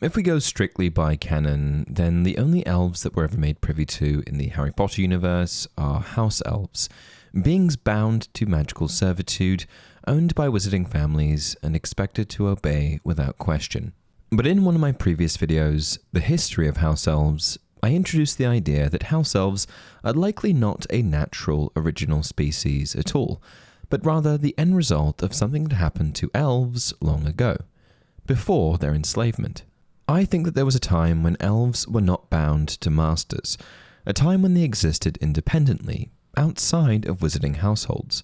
If we go strictly by canon, then the only elves that we're ever made privy to in the Harry Potter universe are house elves, beings bound to magical servitude, owned by wizarding families, and expected to obey without question. But in one of my previous videos, The History of House Elves, I introduced the idea that house elves are likely not a natural original species at all, but rather the end result of something that happened to elves long ago, before their enslavement. I think that there was a time when elves were not bound to masters, a time when they existed independently, outside of wizarding households.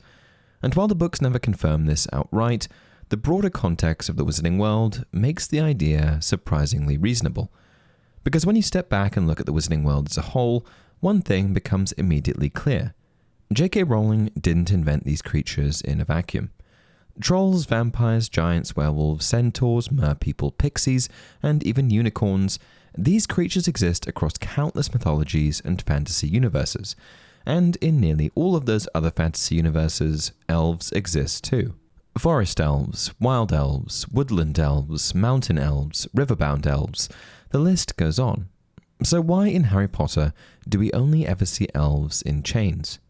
And while the books never confirm this outright, the broader context of the wizarding world makes the idea surprisingly reasonable. Because when you step back and look at the wizarding world as a whole, one thing becomes immediately clear. J.K. Rowling didn't invent these creatures in a vacuum. Trolls, vampires, giants, werewolves, centaurs, merpeople, pixies, and even unicorns, these creatures exist across countless mythologies and fantasy universes, and in nearly all of those other fantasy universes, elves exist too. Forest elves, wild elves, woodland elves, mountain elves, riverbound elves, the list goes on. So why in Harry Potter do we only ever see elves in chains?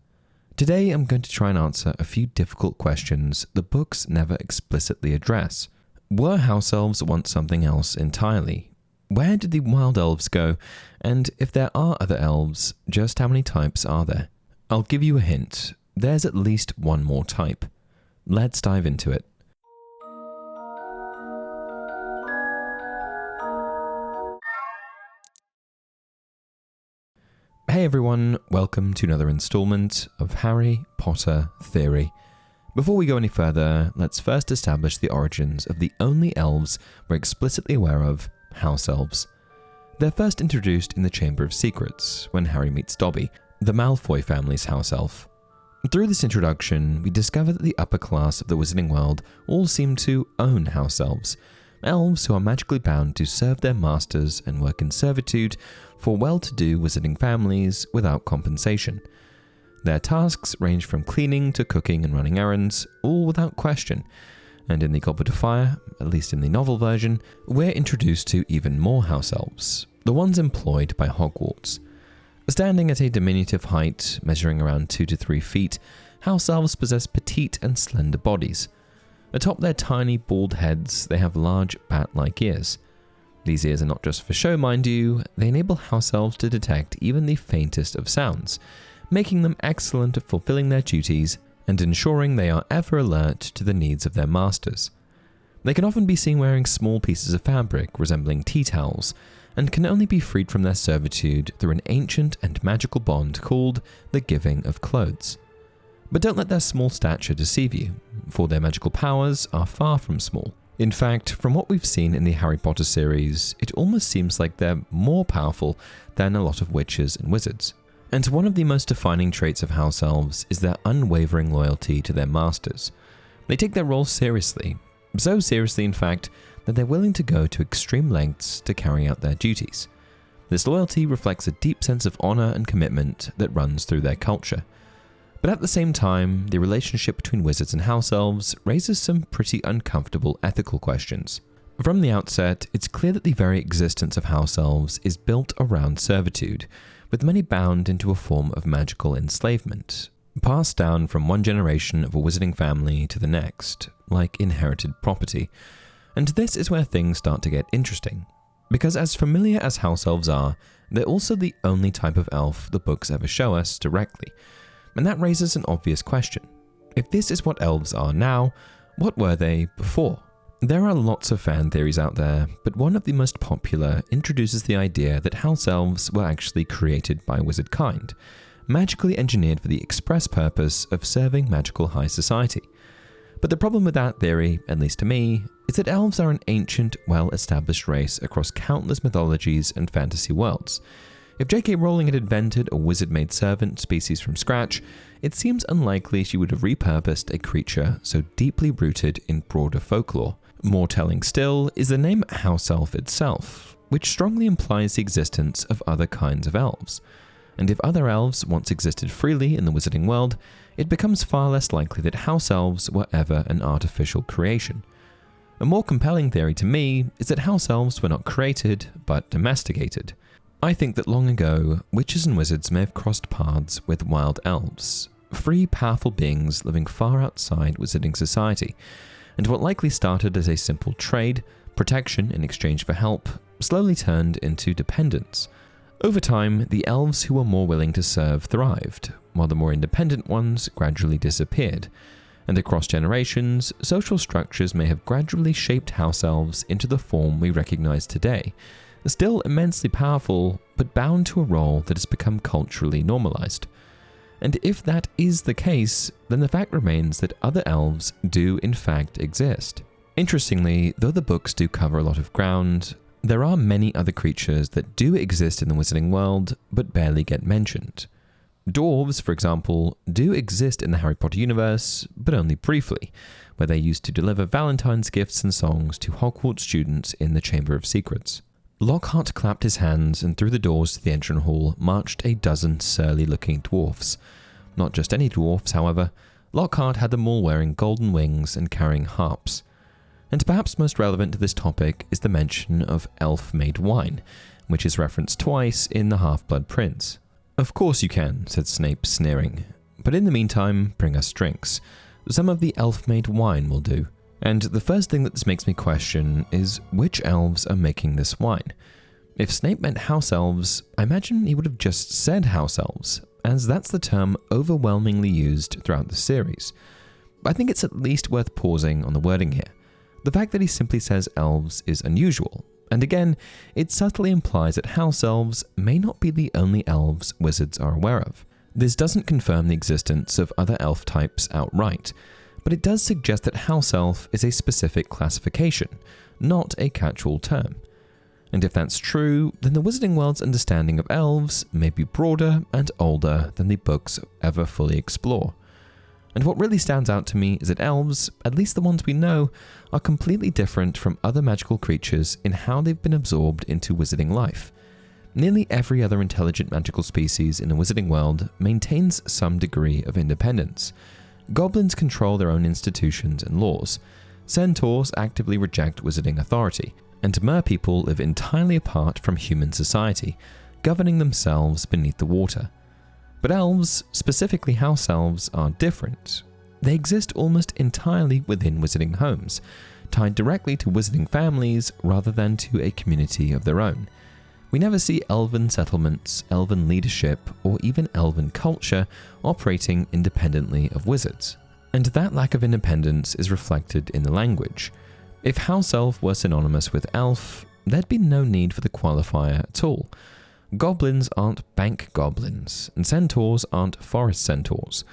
Today I'm going to try and answer a few difficult questions the books never explicitly address. Were house elves once something else entirely? Where did the wild elves go? And if there are other elves, just how many types are there? I'll give you a hint. There's at least one more type. Let's dive into it. Hey everyone, welcome to another installment of Harry Potter Theory. Before we go any further, let's first establish the origins of the only elves we're explicitly aware of, house elves. They're first introduced in the Chamber of Secrets, when Harry meets Dobby, the Malfoy family's house elf. Through this introduction, we discover that the upper class of the wizarding world all seem to own house elves, elves who are magically bound to serve their masters and work in servitude for well-to-do wizarding families without compensation. Their tasks range from cleaning to cooking and running errands, all without question. And in the Goblet of Fire, at least in the novel version, we're introduced to even more house elves, the ones employed by Hogwarts. Standing at a diminutive height, measuring around 2 to 3 feet, house elves possess petite and slender bodies. Atop their tiny, bald heads, they have large, bat-like ears. These ears are not just for show, mind you, they enable house elves to detect even the faintest of sounds, making them excellent at fulfilling their duties and ensuring they are ever alert to the needs of their masters. They can often be seen wearing small pieces of fabric resembling tea towels, and can only be freed from their servitude through an ancient and magical bond called the giving of clothes. But don't let their small stature deceive you, for their magical powers are far from small. In fact, from what we've seen in the Harry Potter series, it almost seems like they're more powerful than a lot of witches and wizards. And one of the most defining traits of house elves is their unwavering loyalty to their masters. They take their role seriously, so seriously in fact, that they're willing to go to extreme lengths to carry out their duties. This loyalty reflects a deep sense of honor and commitment that runs through their culture. But at the same time, the relationship between wizards and house elves raises some pretty uncomfortable ethical questions. From the outset, it's clear that the very existence of house elves is built around servitude, with many bound into a form of magical enslavement, passed down from one generation of a wizarding family to the next, like inherited property. And this is where things start to get interesting, because as familiar as house elves are, they're also the only type of elf the books ever show us directly. And that raises an obvious question. If this is what elves are now, what were they before? There are lots of fan theories out there, but one of the most popular introduces the idea that house elves were actually created by Wizardkind, magically engineered for the express purpose of serving magical high society. But the problem with that theory, at least to me, is that elves are an ancient, well-established race across countless mythologies and fantasy worlds. If J.K. Rowling had invented a wizard-made servant species from scratch, it seems unlikely she would have repurposed a creature so deeply rooted in broader folklore. More telling still is the name house elf itself, which strongly implies the existence of other kinds of elves. And if other elves once existed freely in the wizarding world, it becomes far less likely that house elves were ever an artificial creation. A more compelling theory to me is that house elves were not created, but domesticated. I think that long ago, witches and wizards may have crossed paths with wild elves, free, powerful beings living far outside wizarding society, and what likely started as a simple trade, protection in exchange for help, slowly turned into dependence. Over time, the elves who were more willing to serve thrived, while the more independent ones gradually disappeared. And across generations, social structures may have gradually shaped house elves into the form we recognize today, still immensely powerful, but bound to a role that has become culturally normalized. And if that is the case, then the fact remains that other elves do in fact exist. Interestingly, though the books do cover a lot of ground, there are many other creatures that do exist in the wizarding world, but barely get mentioned. Dwarves, for example, do exist in the Harry Potter universe, but only briefly, where they used to deliver Valentine's gifts and songs to Hogwarts students in the Chamber of Secrets. Lockhart clapped his hands, and through the doors to the entrance hall marched a dozen surly-looking dwarfs. Not just any dwarfs, however. Lockhart had them all wearing golden wings and carrying harps. And perhaps most relevant to this topic is the mention of elf-made wine, which is referenced twice in The Half-Blood Prince. "Of course you can," said Snape, sneering. "But in the meantime, bring us drinks. Some of the elf-made wine will do." And the first thing that this makes me question is which elves are making this wine. If Snape meant house elves, I imagine he would have just said house elves, as that's the term overwhelmingly used throughout the series. But I think it's at least worth pausing on the wording here. The fact that he simply says elves is unusual, and again, it subtly implies that house elves may not be the only elves wizards are aware of. This doesn't confirm the existence of other elf types outright, but it does suggest that house elf is a specific classification, not a catch-all term. And if that's true, then the wizarding world's understanding of elves may be broader and older than the books ever fully explore. And what really stands out to me is that elves, at least the ones we know, are completely different from other magical creatures in how they've been absorbed into wizarding life. Nearly every other intelligent magical species in the wizarding world maintains some degree of independence. Goblins control their own institutions and laws. Centaurs actively reject wizarding authority, and merpeople live entirely apart from human society, governing themselves beneath the water. But elves, specifically house elves, are different. They exist almost entirely within wizarding homes, tied directly to wizarding families rather than to a community of their own. We never see elven settlements, elven leadership, or even elven culture operating independently of wizards. And that lack of independence is reflected in the language. If house elf were synonymous with elf, there'd be no need for the qualifier at all. Goblins aren't bank goblins, and centaurs aren't forest centaurs.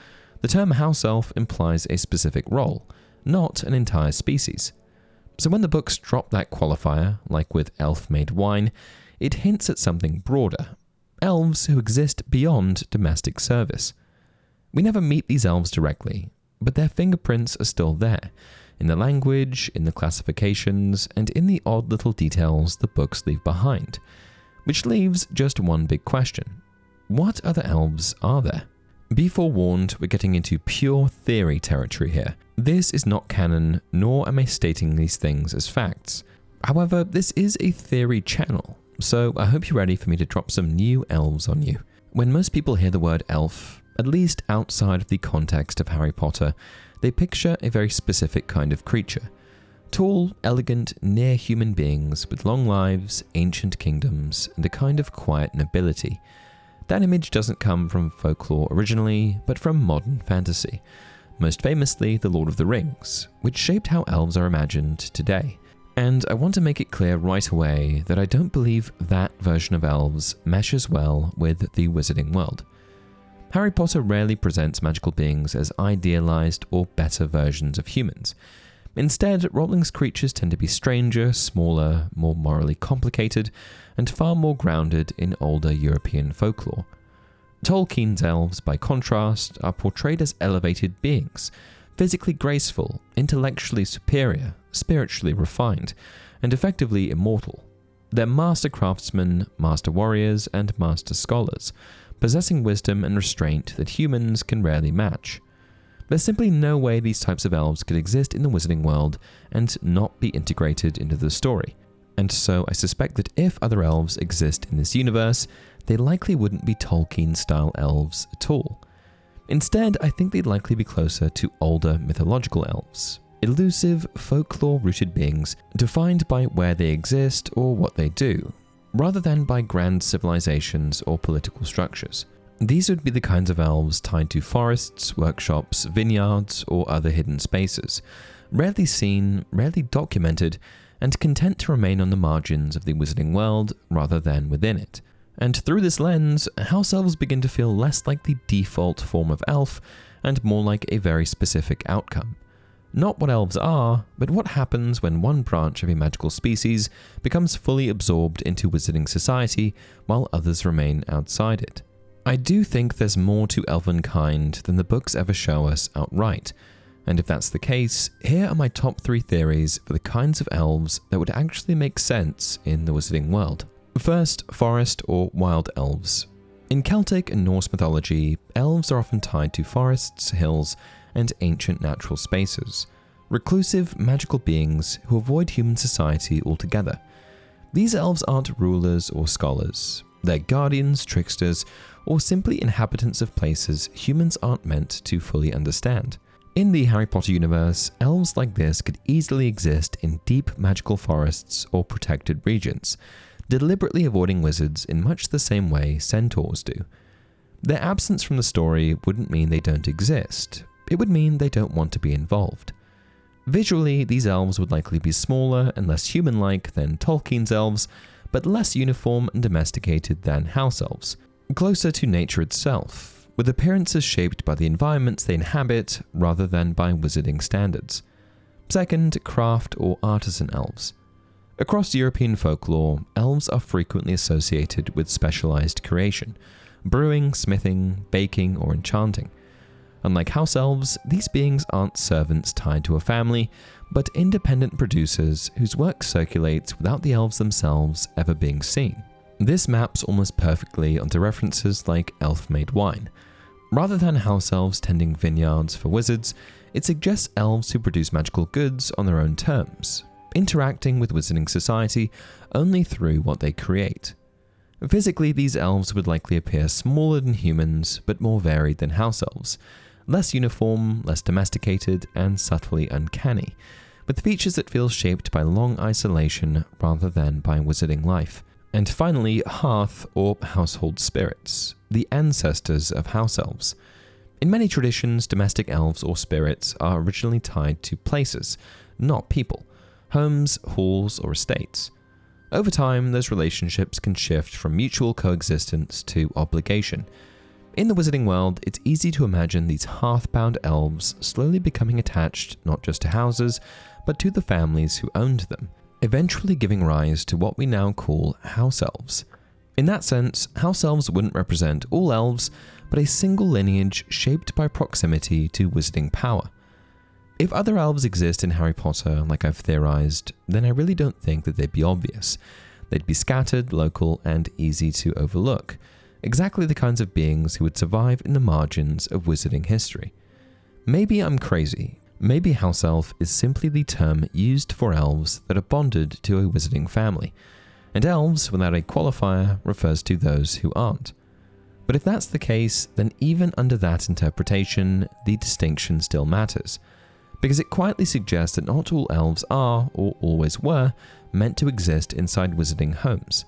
The term house elf implies a specific role, not an entire species. So when the books drop that qualifier, like with elf-made wine, it hints at something broader. Elves who exist beyond domestic service. We never meet these elves directly, but their fingerprints are still there, in the language, in the classifications, and in the odd little details the books leave behind. Which leaves just one big question. What other elves are there? Be forewarned, we're getting into pure theory territory here. This is not canon, nor am I stating these things as facts. However, this is a theory channel, so I hope you're ready for me to drop some new elves on you. When most people hear the word elf, at least outside of the context of Harry Potter, they picture a very specific kind of creature. Tall, elegant, near-human beings with long lives, ancient kingdoms, and a kind of quiet nobility. That image doesn't come from folklore originally, but from modern fantasy. Most famously, The Lord of the Rings, which shaped how elves are imagined today. And I want to make it clear right away that I don't believe that version of elves meshes well with the wizarding world. Harry Potter rarely presents magical beings as idealized or better versions of humans. Instead, Rowling's creatures tend to be stranger, smaller, more morally complicated, and far more grounded in older European folklore. Tolkien's elves, by contrast, are portrayed as elevated beings, physically graceful, intellectually superior, spiritually refined, and effectively immortal. They're master craftsmen, master warriors, and master scholars, possessing wisdom and restraint that humans can rarely match. There's simply no way these types of elves could exist in the wizarding world and not be integrated into the story. And so I suspect that if other elves exist in this universe, they likely wouldn't be Tolkien-style elves at all. Instead, I think they'd likely be closer to older mythological elves. Elusive, folklore-rooted beings defined by where they exist or what they do, rather than by grand civilizations or political structures. These would be the kinds of elves tied to forests, workshops, vineyards, or other hidden spaces, rarely seen, rarely documented, and content to remain on the margins of the wizarding world rather than within it. And through this lens, house elves begin to feel less like the default form of elf and more like a very specific outcome. Not what elves are, but what happens when one branch of a magical species becomes fully absorbed into wizarding society while others remain outside it. I do think there's more to Elvenkind than the books ever show us outright, and if that's the case, here are my top 3 theories for the kinds of elves that would actually make sense in the wizarding world. First, forest or wild elves. In Celtic and Norse mythology, elves are often tied to forests, hills, and ancient natural spaces, reclusive, magical beings who avoid human society altogether. These elves aren't rulers or scholars. They're guardians, tricksters, or simply inhabitants of places humans aren't meant to fully understand. In the Harry Potter universe, elves like this could easily exist in deep magical forests or protected regions, deliberately avoiding wizards in much the same way centaurs do. Their absence from the story wouldn't mean they don't exist. It would mean they don't want to be involved. Visually, these elves would likely be smaller and less human-like than Tolkien's elves, but less uniform and domesticated than house elves, closer to nature itself, with appearances shaped by the environments they inhabit rather than by wizarding standards. Second, craft or artisan elves. Across European folklore, elves are frequently associated with specialized creation, brewing, smithing, baking, or enchanting. Unlike house elves, these beings aren't servants tied to a family, but independent producers whose work circulates without the elves themselves ever being seen. This maps almost perfectly onto references like elf-made wine. Rather than house elves tending vineyards for wizards, it suggests elves who produce magical goods on their own terms, interacting with wizarding society only through what they create. Physically, these elves would likely appear smaller than humans, but more varied than house elves, less uniform, less domesticated, and subtly uncanny, with features that feel shaped by long isolation rather than by wizarding life. And finally, hearth or household spirits, the ancestors of house elves. In many traditions, domestic elves or spirits are originally tied to places, not people, homes, halls, or estates. Over time, those relationships can shift from mutual coexistence to obligation. In the wizarding world, it's easy to imagine these hearth-bound elves slowly becoming attached not just to houses, but to the families who owned them, eventually giving rise to what we now call house elves. In that sense, house elves wouldn't represent all elves, but a single lineage shaped by proximity to wizarding power. If other elves exist in Harry Potter, like I've theorized, then I really don't think that they'd be obvious. They'd be scattered, local, and easy to overlook. Exactly the kinds of beings who would survive in the margins of wizarding history. Maybe I'm crazy. Maybe house elf is simply the term used for elves that are bonded to a wizarding family, and elves without a qualifier refers to those who aren't. But if that's the case, then even under that interpretation, the distinction still matters, because it quietly suggests that not all elves are, or always were, meant to exist inside wizarding homes.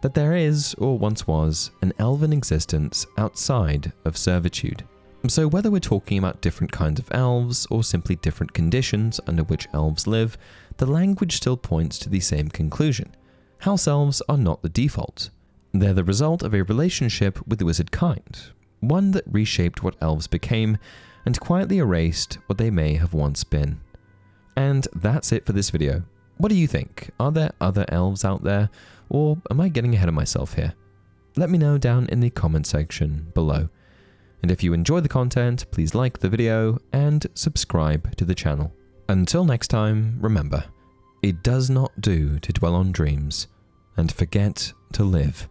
That there is, or once was, an elven existence outside of servitude. So whether we're talking about different kinds of elves, or simply different conditions under which elves live, the language still points to the same conclusion. House elves are not the default. They're the result of a relationship with the Wizardkind, one that reshaped what elves became, and quietly erased what they may have once been. And that's it for this video. What do you think? Are there other elves out there, or am I getting ahead of myself here? Let me know down in the comment section below. And if you enjoy the content, please like the video and subscribe to the channel. Until next time, remember, it does not do to dwell on dreams and forget to live.